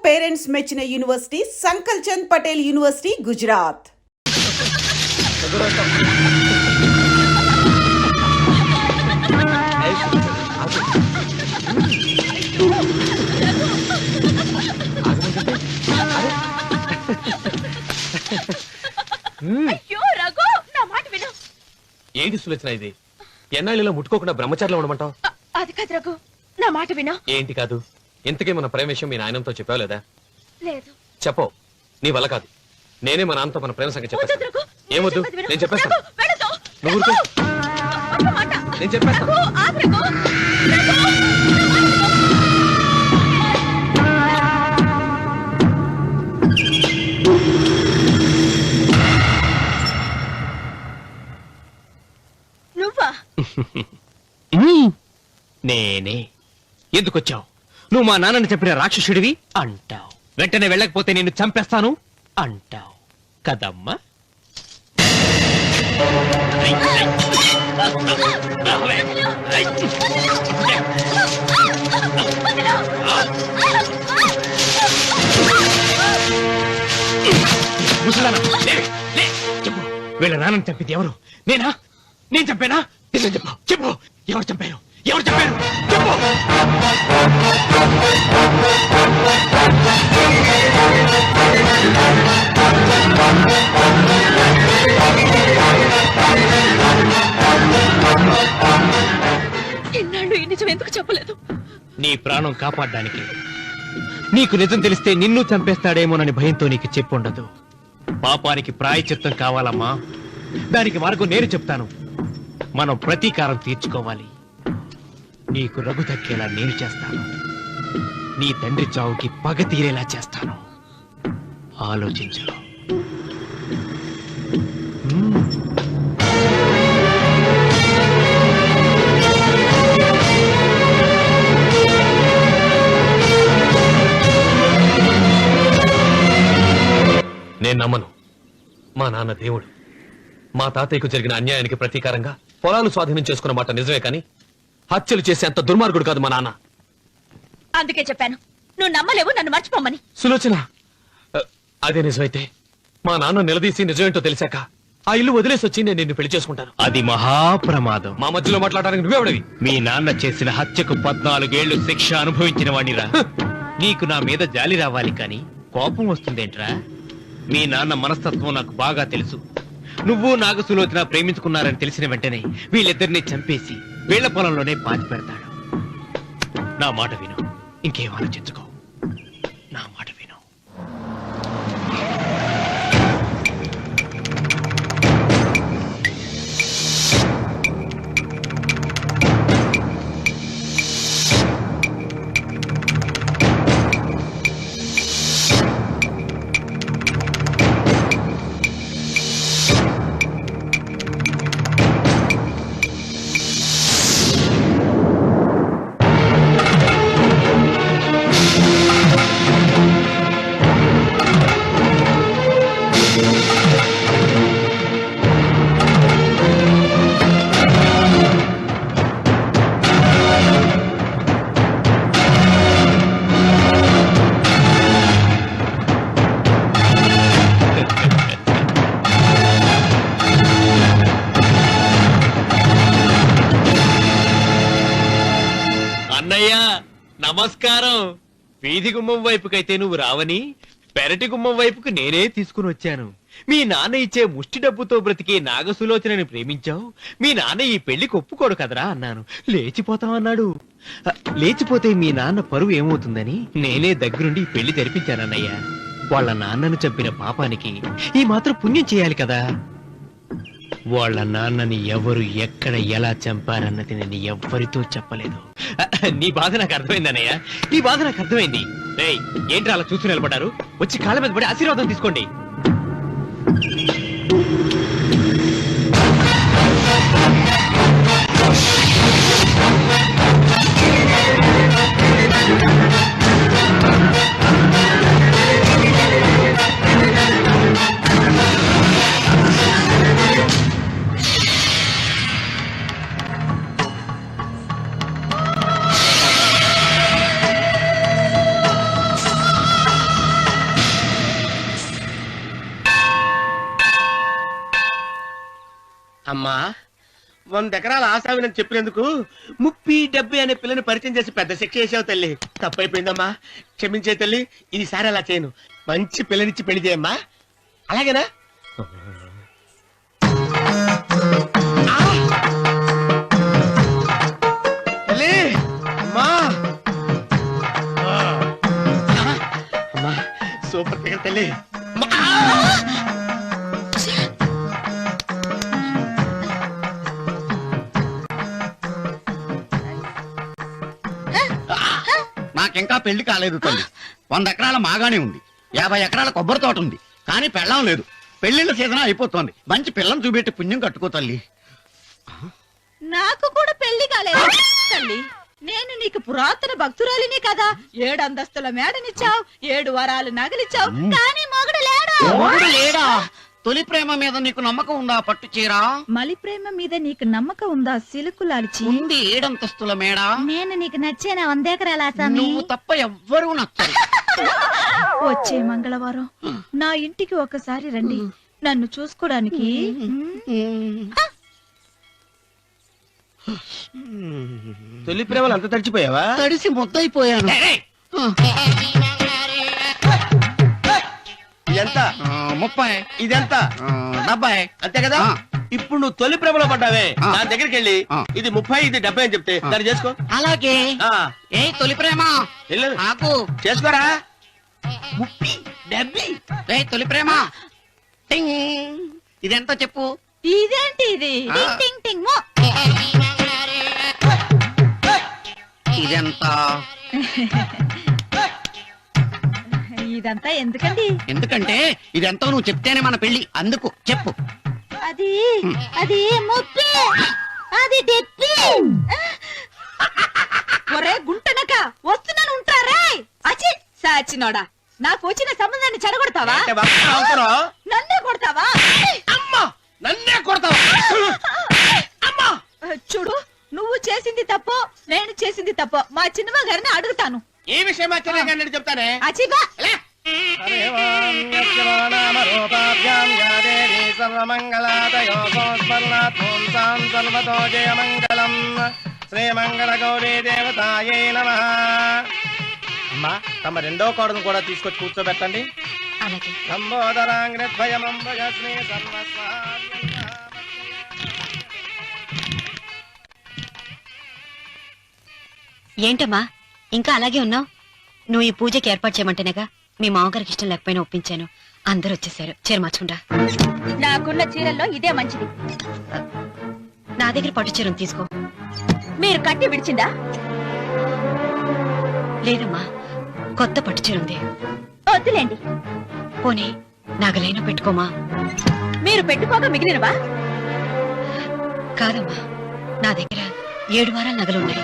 Parents మెచ్చిన university సంకల్ Chand Patel university Gujarat. ఏంటి సులోచన ఇది? ఎన్నాళ్ళలో ముట్టుకోకుండా బ్రహ్మచారిలో ఉండమంటావు? అది కాదు రఘు, నా మాట విను. ఏంటి కాదు? ఇంతకీ మన ప్రేమ విషయం మీ నాయనంతో చెప్పావు లేదా? లేదు. చెప్పవు. నీ వల్ల కాదు. నేనే మా నాన్నతో మన ప్రేమ సంగతి చెప్పేస్తాను. ఏమొద్దు, నేను చెప్పేస్తాను. నువ్వు ఊరుకో. నేను చెప్పేస్తాను. నేనే. ఎందుకొచ్చావు? నువ్వు మా నాన్నని చెప్పిన రాక్షసుడివి అంటావు. వెంటనే వెళ్ళకపోతే నిన్ను చంపేస్తాను అంటావు కదమ్మా. చెప్పు, వీళ్ళ నాన్నని చంపింది ఎవరు? నేనా? నేను చంపానా? చెప్పు చెప్పు, ఎవరు చంపారు? ఎవరు చెప్పారు? చెప్పు. ఎన్నాళ్ళు ఈ నిజం ఎందుకు చెప్పలేదు? నీ ప్రాణం కాపాడడానికి. నీకు నిజం తెలిస్తే నిన్ను చంపేస్తాడేమోనని భయంతో నీకు చెప్పుండదు. పాపానికి ప్రాయశ్చిత్తం కావాలమ్మా. దానికి మార్గం నేను చెప్తాను. మనం ప్రతీకారం తీర్చుకోవాలి. నీకు రఘు దక్కేలా నేను చేస్తాను. నీ తండ్రి చావుకి పగ తీరేలా చేస్తాను. ఆలోచించు. నేను నమ్మను. మా నాన్న దేవుడు. మా తాతయ్యకు జరిగిన అన్యాయానికి ప్రతీకారంగా పొలాలు స్వాధీనం చేసుకున్న మాట నిజమే, కానీ హత్యలు చేసే అంత దుర్మార్గుడు కాదు మా నాన్న. అందుకే చెప్పాను, నువ్వు నమ్మలేవు, నన్ను మర్చిపోమని. సులోచన, అదే నిజమైతే మా నాన్న నిలదీసి నిజమేంటో తెలిసాక ఆ ఇల్లు వదిలేసి వచ్చి నేను నిన్ను పెళ్లి చేసుకుంటాను. అది మహాప్రమాదం. మా మధ్యలో మాట్లాడడానికి నువ్వెవడవి? మీ నాన్న చేసిన హత్యకు 14 ఏళ్లు శిక్ష అనుభవించిన వాణిరా. నీకు నా మీద జాలి రావాలి కానీ కోపం వస్తుందేంట్రా? మీ నాన్న మనస్తత్వం నాకు బాగా తెలుసు. నువ్వు నాగ సులోచన ప్రేమించుకున్నారని తెలిసిన వెంటనే వీళ్ళిద్దరిని చంపేసి వీళ్ల పొలంలోనే పాతి పెడతాడు. నా మాట విను, ఇంకేం ఆలోచించుకో. నా మాట విను. నమస్కారం. వీధి గుమ్మం వైపుకైతే నువ్వు రావని పెరటి గుమ్మం వైపుకు నేనే తీసుకుని వచ్చాను. మీ నాన్న ఇచ్చే ముష్టి డబ్బుతో బ్రతికే నాగసులోచనని ప్రేమించావు. మీ నాన్న ఈ పెళ్లికి ఒప్పుకోడు కదరా అన్నాను. లేచిపోతామన్నాడు. లేచిపోతే మీ నాన్న పరువు ఏమవుతుందని నేనే దగ్గరుండి ఈ పెళ్లి తెరిపించానన్నయ్యా. వాళ్ళ నాన్నను చంపిన పాపానికి ఈ మాత్రం పుణ్యం చేయాలి కదా. వాళ్ళ నాన్నని ఎవరు ఎక్కడ ఎలా చంపారన్నది నేను ఎవ్వరితో చెప్పలేదు. నీ బాధ నాకు అర్థమైంది అన్నయ్య, నీ బాధ నాకు అర్థమైంది. రేయ్, ఏంట్రా అలా చూస్తూ నిలబడ్డారు? వచ్చి కాళ్ళ మీద పడి ఆశీర్వాదం తీసుకోండి. అమ్మా 100 ఎకరాల ఆశావినని చెప్పినందుకు 30-70 అనే పిల్లని పరిచయం చేసి పెద్ద శిక్ష చేసావు తల్లి. తప్పైపోయిందమ్మా, క్షమించే తల్లి. ఈసారి అలా చేయను. మంచి పిల్లనిచ్చి పెళ్లి చేయమ్మా. అలాగేనా? ఆ! తల్లి, అమ్మా. అమ్మా, సూపర్ ఫిగర్ తల్లి. నాకింకా పెళ్లి కాలేదు తల్లి. 100 ఎకరాల మాగానే ఉంది, 50 ఎకరాల కొబ్బరి తోట ఉంది, కానీ పెళ్ళం లేదు. పెళ్లిళ్ళ సీజన్ అయిపోతోంది. మంచి పిల్లని చూపెట్టి పుణ్యం కట్టుకో తల్లి. నాకు కూడా పెళ్లి కాలేదు తల్లి. నేను నీకు పురాతన భక్తురాలిని కదా. 7 అంతస్తుల మేడనిచ్చావు, 7 వరాలు నగలిచ్చావు, కానీ మొగుడు లేడు. మొగుడు లేడా? తొలి ప్రేమ మీద నీకు నమ్మకం ఉందా? పట్టు చీరా మలి ప్రేమ మీద నీకు నమ్మకం ఉందా? సిలుకులాల్చి ఉంది. 7 అంతస్తుల మేడ. నేను నీకు నచ్చేనా 100 ఎకరాల ఆసామి? నువ్వు తప్ప ఎవ్వరూ నచ్చరు. వచ్చే మంగళవారం నా ఇంటికి ఒకసారి రండి, నన్ను చూసుకోవడానికి. తొలి ప్రేమలు అంత తడిచిపోయావా? తడిసి ముద్దయిపోయాను. ఇదెంత? 30. ఇదెంత? 70. అంతే కదా. ఆ. ఇప్పుడు నువ్వు తొలి ప్రేమలో పడ్డావే, ఆ. దాని దగ్గరికి వెళ్ళి ఆ. ఇది 30 ఇది 70 అని చెప్తే దాన్ని చేసుకో. అలాగే. ఆ, ఏ తొలి ప్రేమ వెళ్ళు. ఆకు. చేసుకోరా. 30, 70. ఏ తొలి ప్రేమ టింగ్. ఇదెంత చెప్పు. ఇదేంటి ఇది? ఆ. టింగ్ టింగ్ టింగ్ మో. ఇదెంత? ఇదంతా ఎందుకండి? ఎందుకంటే ఇదెంతో నువ్వు చెప్తేనే మన పెళ్లి. అందుకు చెప్పు. అది అది ముప్పి, అది డెప్పి. ఒరే గుంటనక, వస్తున్నాను ఉంటారా? అచి సాచినోడా, నాకు వచ్చిన సంబంధాన్ని చెడగొడతావా? అంటే భక్తి అవసరం. నన్నే కొడతావా? అమ్మా, నన్నే కొడతావా? అమ్మా, చూడు, నువ్వు చేసింది తప్పు, నేను చేసింది తప్పు. మా చిన్నమ్మ గారిని అడుగుతాను. ఈ విషయం ఆశ్చర్యంగా చెప్తానే. అచిబా లే. శ్రీమంగళ గౌరీ దేవతాయే నమః. అమ్మా, తమ రెండో కోడను కూడా తీసుకొచ్చి కూర్చోబెట్టండి. అలాగే. లంబోదరాంగ్రద్వయమంబుజ శ్రీ ఏంటమ్మా ఇంకా అలాగే ఉన్నావు? నువ్వు ఈ పూజకి ఏర్పాటు చేయమంటేనేగా మీ మామగారికి ఇష్టం లేకపోయినా ఒప్పించాను. అందరూ వచ్చేసారు. చీర మార్చుకుంటా. నాకున్న చీరల్లో ఇదే మంచిది. నా దగ్గర పట్టు చీరను తీసుకో. మీరు కట్టి విడిచిందా? లేదమ్మా, కొత్త పట్టు చీర ఉంది. వద్దులేండి. పోనీ నాగలైనా పెట్టుకోమా. మీరు పెట్టుకోక మిగిలినవా? కాదమ్మా, నా దగ్గర 7 వారాల నగలున్నాయి.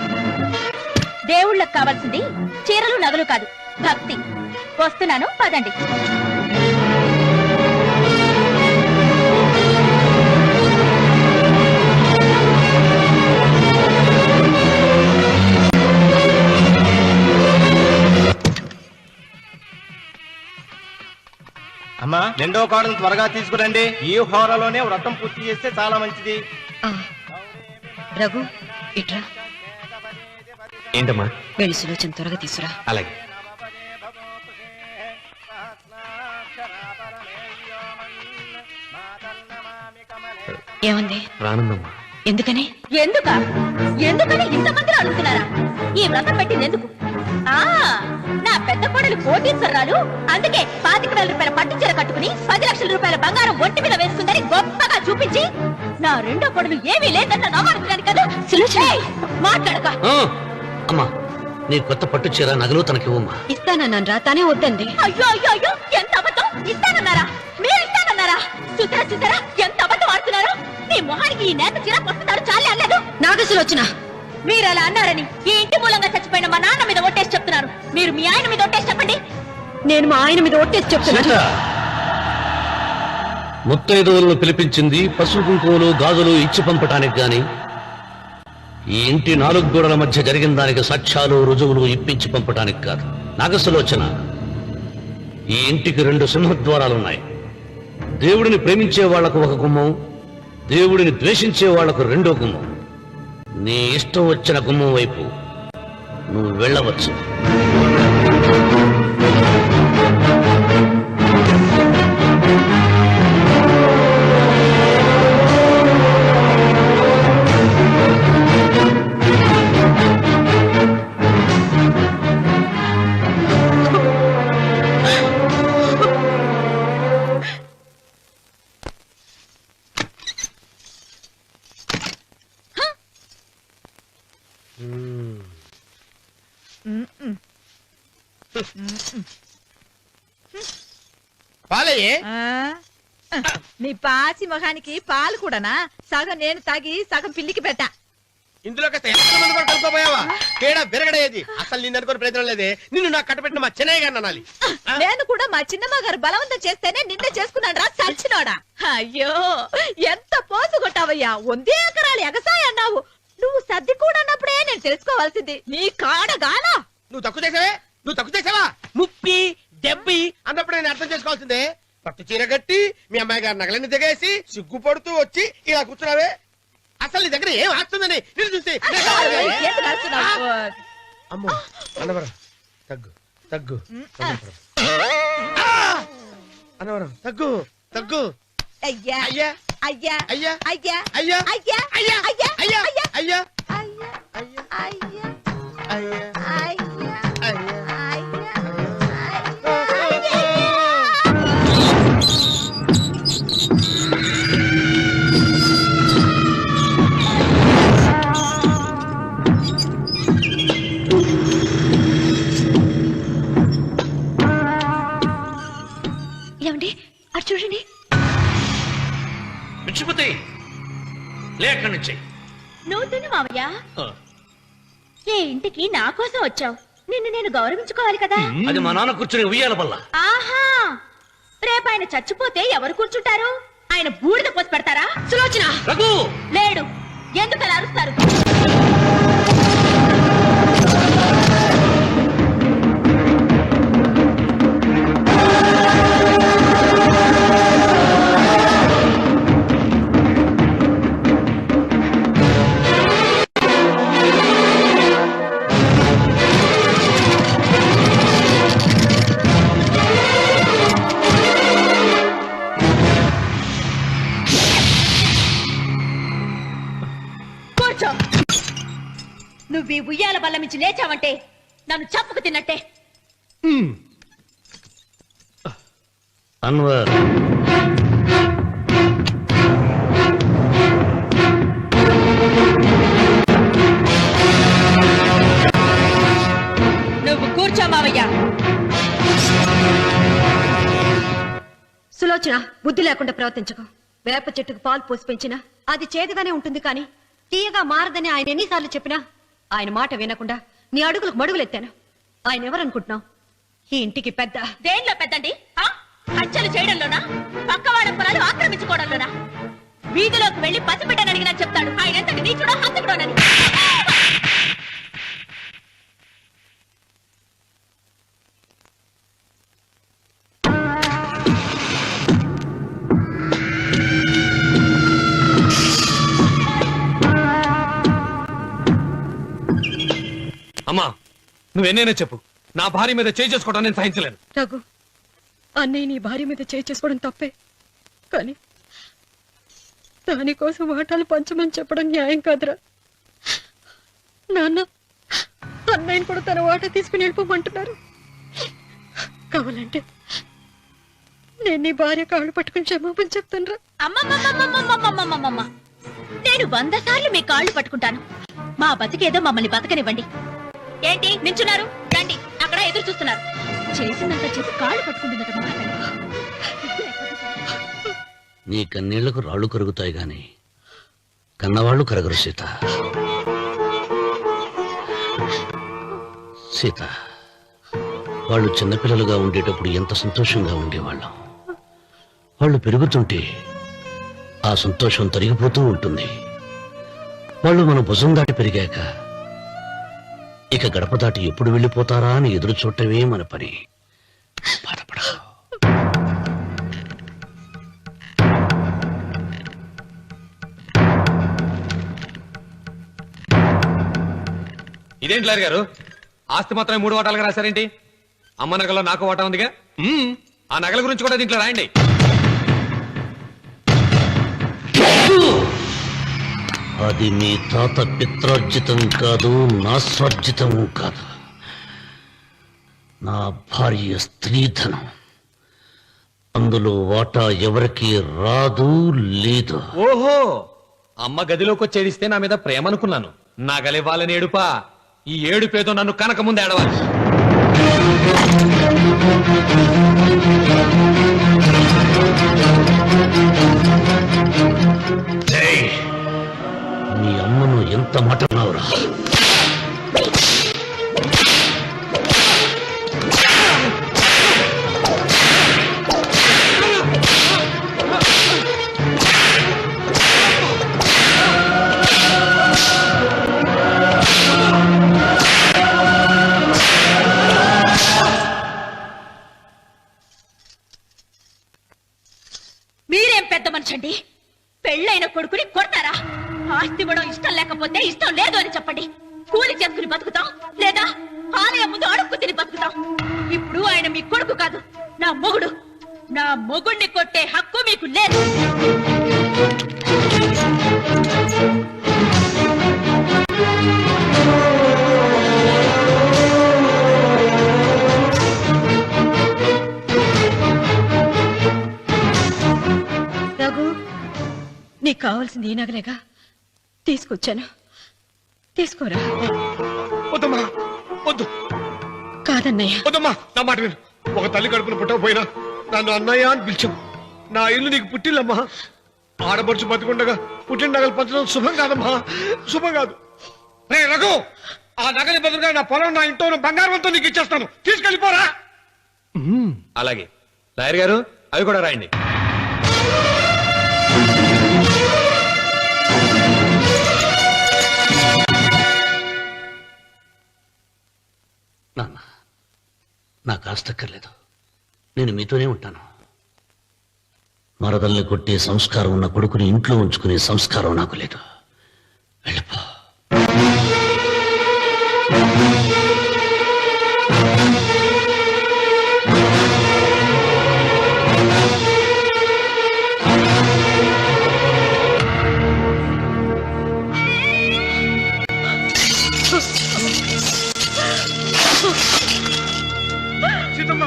దేవుళ్ళకు కావాల్సింది చీరలు నగలు కాదు, భక్తి. వస్తున్నాను, పదండి. అమ్మా, రెండో కోడను త్వరగా తీసుకురండి. ఈ హోరలోనే వ్రతం పూర్తి చేస్తే చాలా మంచిది. ఆ, రఘు ఇట్రా. ఏంటమ్మా? వెళ్ళి సులోచన త్వరగా తీసురా. అలాగే. ఏమంది? రానుందమ్మా. ఎందుకని? ఎందుకని ఇంతమందిని అడుగుతున్నారా? ఈ వ్రతం పెట్టింది ఎందుకు? ఆ, నా పెద్ద కోడలు కోటీశ్వరరాలు, అందుకే 25,000 రూపాయల పట్టు చీర కట్టుకుని 10 లక్షల రూపాయల బంగారం ఒంటి మీద వేసుకుందని గొప్పగా చూపించి, నా రెండో కోడలు ఏమీ లేదన్న నమ్మకం కదా. మాట్లాడక. అమ్మా, నీ కొత్త పట్టు చీర నగలు తనకి ఇవ్వమ్మా. ఇస్తానన్నాను రా, తానే వద్దంది. అయ్యో అయ్యో అయ్యో, ఎంత అబద్ధం! ఇస్తానన్నారా? మీరు ఇస్తానన్నారా? సుతరా సుతరా, ఎంత అబద్ధం ఆడుతున్నారు! నీ మొహానికి ఈ నేత చీర వస్తున్నారు చాలే అనలేదు. నాగసులోచన, మీరు అలా అన్నారని ఈ ఇంటి మూలంగా చచ్చిపోయిన మా నాన్న మీద ఒట్టేసి చెప్తున్నారు. మీరు మీ ఆయన మీద ఒట్టేసి చెప్పండి. నేను మా ఆయన మీద ఒట్టేసి చెప్తున్నా. ముత్తైదువులను పిలిపించింది పసుపు కుంకుమలు గాజులు ఇచ్చి పంపటానికి గాని, ఈ ఇంటి 4 గోడల మధ్య జరిగిన దానికి సాక్ష్యాలు రుజువులు ఇప్పించి పంపటానికి కాదు. నాగసులోచన, ఈ ఇంటికి 2 సింహద్వారాలున్నాయి. దేవుడిని ప్రేమించే వాళ్లకు ఒక గుమ్మం, దేవుడిని ద్వేషించే వాళ్లకు రెండో గుమ్మం. నీ ఇష్టం వచ్చిన గుమ్మం వైపు నువ్వు వెళ్ళవచ్చు. పాలయ్యే నీ పాచి మొహానికి పాలు కూడానా? సగం నేను తాగి సగం పిల్లికి పెట్టా. ఇందులో కాస్త ఎంత మంది కూడా కలుపుకోపోయావా? తేడా విరగడేది. అసలు నిన్ను అనుకుని ప్రయత్నం లేదే. నిన్ను నాకు కట్టబెట్టిన మా చెన్నయ్య గారిని అనాలి. నేను కూడా మా చిన్నమ్మ గారు బలవంతం చేస్తేనే నిన్నే చేసుకున్నాడు రా చచ్చినోడా. అయ్యో ఎంత పోసు కొట్టావయ్యా. 100 ఎకరాలు ఎగసాయ అన్నావు. నువ్వు సర్ది కూడా అన్నప్పుడే నేను తెలుసుకోవాల్సింది. నీ కాడగానా? నువ్వు తక్కువ చేసావా? 30, 70 అన్నప్పుడు నేను అర్థం చేసుకోవాల్సిందే. పట్టు చీర కట్టి మీ అమ్మాయి గారి నగలని దిగేసి సిగ్గుపడుతూ వచ్చి ఇలా కూర్చున్నావే. అసలు నీ దగ్గర ఏం ఆస్తుందని నేను చూసి ఏంటి రాస్తున్నావు? అమ్మో అన్నవరం తగ్గు అన్నవరం తగ్గు అయ్యా అయ్యా అయ్యా అయ్యా అయ్యా అయ్యా అయ్యా అయ్యా అయ్యా అయ్యా అయ్యా అయ్యా అయ్యా అయ్యా అయ్యా అయ్యా ఏమండి అటు చూడండి. పిచ్చిపోతే లేక్కడి నుంచి. నువ్వు తిను మావయ్య. ఏ ఇంటికి నా కోసం వచ్చావు. నిన్ను నేను గౌరవించుకోవాలి కదా. అది మా నాన్న కూర్చుని ఉయ్యాల వల్ల. ఆహా, రేపు ఆయన చచ్చిపోతే ఎవరు కూర్చుంటారు? ఆయన బూడిద పోసి పెడతారా? సులోచన రఘు లేడు. ఎందుకు అలా అరుస్తారు? కూర్చో. నువ్వు ఈ ఉయ్యాల బల్ల మించి లేచావంటే నన్ను చప్పుకు తిన్నట్టే. అన్వర్ నువ్వు కూర్చో మావయ్య. సులోచన, బుద్ధి లేకుండా ప్రవర్తించకు. వేప చెట్టుకు పాలు పోసి పెంచినా అది చేదుగానే ఉంటుంది కానీ తీయగా మారదని ఆయన ఎన్నిసార్లు చెప్పినా ఆయన మాట వినకుండా నీ అడుగులకు మడుగులెత్తాను. ఆయన ఎవరనుకుంటున్నావు? ఈ ఇంటికి పెద్ద. దేనిలో పెద్దండి? హత్యలు చేయడంలోనా? పక్కవాడ పొలాలు ఆక్రమించుకోవడంలోనా? వీధిలోకి వెళ్లి పసిబిడ్డని అడిగినా చెప్తాడు ఆయన ఎంతటి నీచుడో హంతకుడోనని. అమ్మా నువ్వెన్నైనా చెప్పు, నా భార్య మీద చేయి చేసుకోవడం నేను సహించలేను. రఘు, అన్నయ్య నీ భార్య మీద చేయి చేసుకోవడం తప్పే, కానీ దానికోసం వాటాలు పంచమని చెప్పడం న్యాయం కాదురా. నాన్న అన్నయ్యని కూడా తన వాటా తీసుకుని వెళ్ళిపోమంటున్నారు. కావాలంటే నేను నీ భార్య కాళ్ళు పట్టుకుని క్షమాపణ చెప్తాను రా. అమ్మమ్మమ్మమ్మమ్మమ్మమ్మమ్మమ్మ, నేను 100 సార్లు మీ కాళ్ళు పట్టుకుంటాను. మా బతికేదో మమ్మల్ని బతకనివ్వండి. ఏంటి నించున్నారు? రండి, అక్కడ ఎదురు చూస్తున్నారు. చేసిందంతా చేసి కాళ్ళు పట్టుకుంటుందట మా అతను. నీ కన్నీళ్లకు రాళ్లు కరుగుతాయి గాని కన్నవాళ్లు కరగరు సీత. సీత, వాళ్ళు చిన్నపిల్లలుగా ఉండేటప్పుడు ఎంత సంతోషంగా ఉండేవాళ్ళం. వాళ్ళు పెరుగుతుంటే ఆ సంతోషం తరిగిపోతూ ఉంటుంది. వాళ్ళు మన భుజం దాటి పెరిగాక ఇక గడప దాటి ఎప్పుడు వెళ్ళిపోతారా అని ఎదురు చూడటమే మన పని. బాధపడకు. ఇదేంటి లాయర్ గారు, ఆస్తి మాత్రమే 3 వాటాలుగా రాశారేంటి? అమ్మ నగలో నాకు వాటా ఉందిగా. ఆ నగల గురించి కూడా దీంట్లో రాయండి. అది మీ తాత పిత్రార్జితం కాదు, నా స్వార్జితం కాదు. నా భార్య స్త్రీధనం. అందులో వాటా ఎవరికి రాదు, లేదు. ఓహో, అమ్మ గదిలోకి వచ్చి ఏడిస్తే నా మీద ప్రేమ అనుకున్నాను. నగలివ్వాలని ఏడుపా. ఈ ఏడుపేదో నన్ను కనక ముందు ఏడవాలి. ఏయ్, మీ అమ్మను ఎంత మాట అన్నావురా? మీరేం పెద్ద మనిషి అండి? పెళ్ళైన కొడుకుని కొడతారా? ఆస్తి ఇవ్వడం ఇష్టం లేకపోతే ఇష్టం లేదు అని చెప్పండి. కూలి చేసుకుని బతుకుతాం, లేదా ఆలయం ముందు అడుక్కు తిని బతుకుతాం. ఇప్పుడు ఆయన మీ కొడుకు కాదు, నా మొగుడు. నా మొగుడిని కొట్టే హక్కు మీకు లేదు. రఘు, నీకు కావాల్సింది ఈ నగలేగా, తీసుకొచ్చాను. తీసుకోరా. వద్దమ్మా, వద్దు. కాదన్నయ్య. వద్దమ్మా, నా మాట విను. ఒక తల్లి కడుపున పుట్టకపోయినా నన్ను అన్నయ్య అని పిలిచావు. నా ఇల్లు నీకు పుట్టిల్లమ్మా. ఆడపడుచు బతికుండగా పుట్టిన నగలు పంచడం శుభం కాదమ్మా, శుభం కాదు. రే రఘు, ఆ నగలి బదులుగా నా పొలం, నా ఇంట్లో ఉన్న బంగారంతో నీకు ఇచ్చేస్తాను. తీసుకెళ్ళిపోరా. అలాగే లాయర్ గారు, అవి కూడా రాయండి. నాన్న, నాకు ఆస్తక్కర్లేదు. నేను మీతోనే ఉంటాను. మరదల్ని కొట్టే సంస్కారం ఉన్న కొడుకుని ఇంట్లో ఉంచుకునే సంస్కారం నాకు లేదు. వెళ్ళిపో. సీతమ్మ,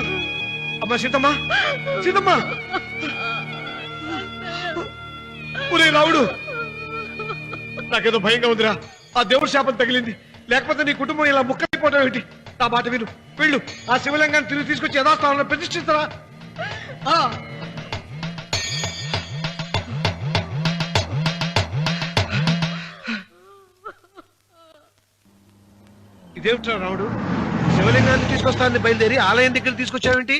అమ్మ సీతమ్మ, సీతమ్మ. ఒరే రావుడు, నాకేదో భయంగా ఉందిరా. ఆ దేవుడి శాపం తగిలింది. లేకపోతే నీ కుటుంబం ఇలా ముక్కైపోవడం ఏంటి? నా మాట విను, వెళ్ళు. ఆ శివలింగాన్ని తిరిగి తీసుకొచ్చి యథాస్థానంలో ప్రతిష్ఠిస్తారా? ఇదేమిట్రా రావుడు, శివలింగాన్ని తీసుకొస్తానని బయలుదేరి ఆలయం దగ్గర తీసుకొచ్చావేంటి?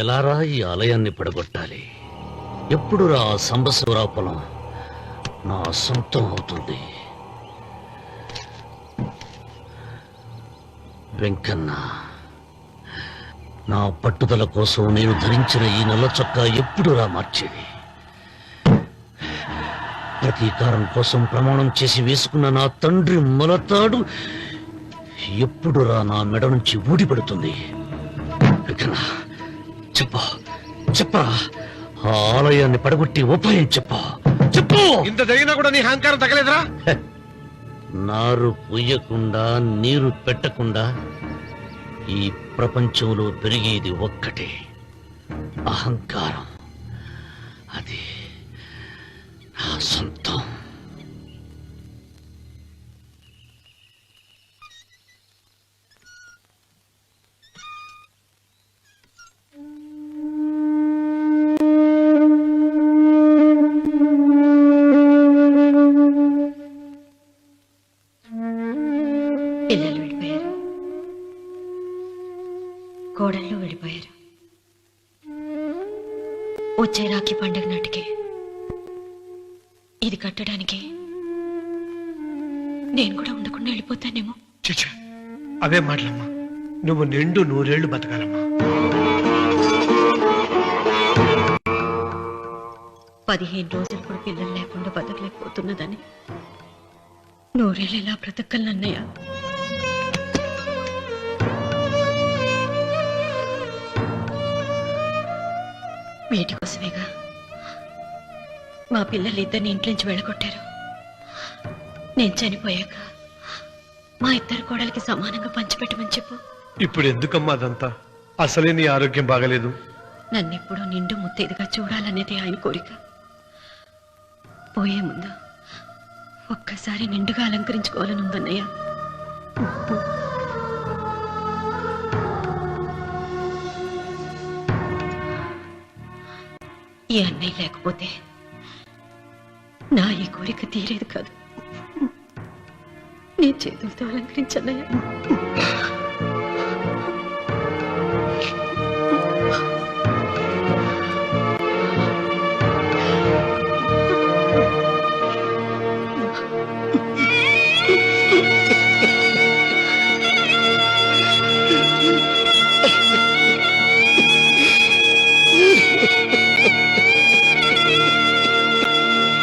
ఎలారా ఈ ఆలయాన్ని పడగొట్టాలి? ఎప్పుడురా ఆ సంబశివరా పొలం నా సొంతం అవుతుంది? వెంకన్న, నా పట్టుదల కోసం నేను ధరించిన ఈ నల్ల చొక్కా ఎప్పుడురా మార్చేది? ప్రతీకారం కోసం ప్రమాణం చేసి వేసుకున్న నా తండ్రి మొలతాడు ఎప్పుడురా నా మెడ నుంచి ఊడిపడుతుంది? వెంకన్న, చెప్పా చెప్పరా, ఆ ఆలయాన్ని పడగొట్టి ఉపాయం చెప్పా, చెప్పు. ఇంత జరిగినా కూడా నీ అహంకారం తగ్గలేదురా? నారు పొయ్యకుండా నీరు పెట్టకుండా ఈ ప్రపంచంలో పెరిగేది ఒక్కటే, అహంకారం. అది నా సొంతం. పిల్లలు వెళ్ళిపోయారు, కోడళ్ళు వెళ్ళిపోయారు. వచ్చే రాఖీ పండుగ నాటికి ఇది కట్టడానికి నేను కూడా ఉండకుండా వెళ్ళిపోతానేమో. చిచ్చా, అవే మాటలమ్మా. నువ్వు నిండు 100 ఏళ్లు బతకాలమ్మా. 15 రోజులు కూడా పిల్లలు లేకుండా బతకలేకపోతున్నదని నూరేళ్ళెలా బ్రతకలన్నయ్య. వీటి కోసమేగా మా పిల్లలిద్దరిని ఇంట్లోంచి వెళ్ళగొట్టారు. నేను చనిపోయాక మా ఇద్దరు కోడలికి సమానంగా పంచిపెట్టమని చెప్పు. ఇప్పుడు ఎందుకమ్మా అదంతా? అసలే నీ ఆరోగ్యం బాగలేదు. నన్నెప్పుడు నిండు ముత్తైదుగా చూడాలనేది ఆయన కోరిక. పోయే ముందు ఒక్కసారి నిండుగా అలంకరించుకోవాలని ఉందన్నయ్య. ఈ అన్నయ్య లేకపోతే నా ఈ కోరిక తీరేది కాదు. నీ చేతులతో అలంకరించన్నయ్య.